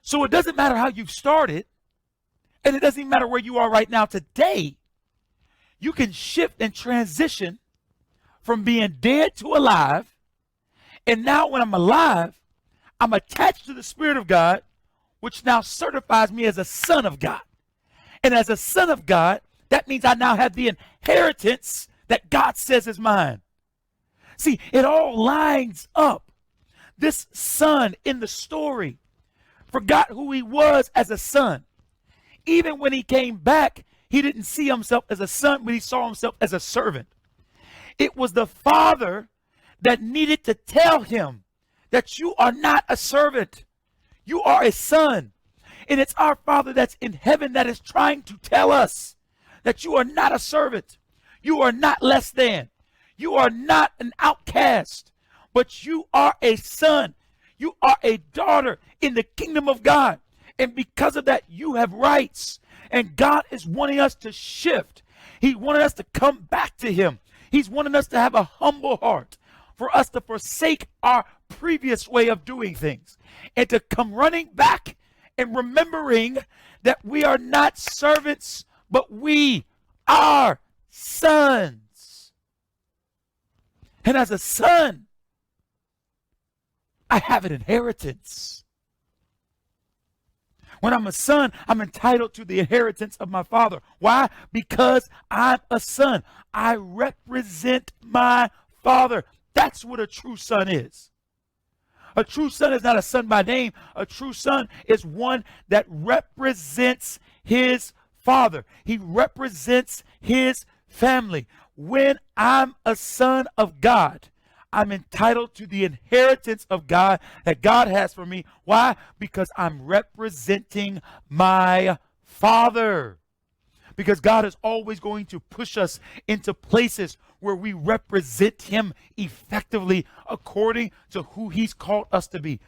So it doesn't matter how you've started, and it doesn't even matter where you are right now today. You can shift and transition from being dead to alive. And now when I'm alive, I'm attached to the Spirit of God, which now certifies me as a son of God. And as a son of God, that means I now have the inheritance that God says is mine. See, it all lines up. This son in the story forgot who he was as a son. Even when he came back, he didn't see himself as a son, but he saw himself as a servant. It was the father that needed to tell him that you are not a servant. You are a son. And it's our Father that's in heaven that is trying to tell us that you are not a servant. You are not less than. You are not an outcast, but you are a son. You are a daughter in the kingdom of God. And because of that, you have rights. And God is wanting us to shift. He wanted us to come back to him. He's wanting us to have a humble heart, for us to forsake our previous way of doing things and to come running back and remembering that we are not servants, but we are sons. And as a son, I have an inheritance. When I'm a son, I'm entitled to the inheritance of my father. Why? Because I'm a son. I represent my father. That's what a true son is. A true son is not a son by name. A true son is one that represents his father. He represents his family. When I'm a son of God, I'm entitled to the inheritance of God that God has for me. Why? Because I'm representing my Father. Because God is always going to push us into places where we represent him effectively according to who he's called us to be.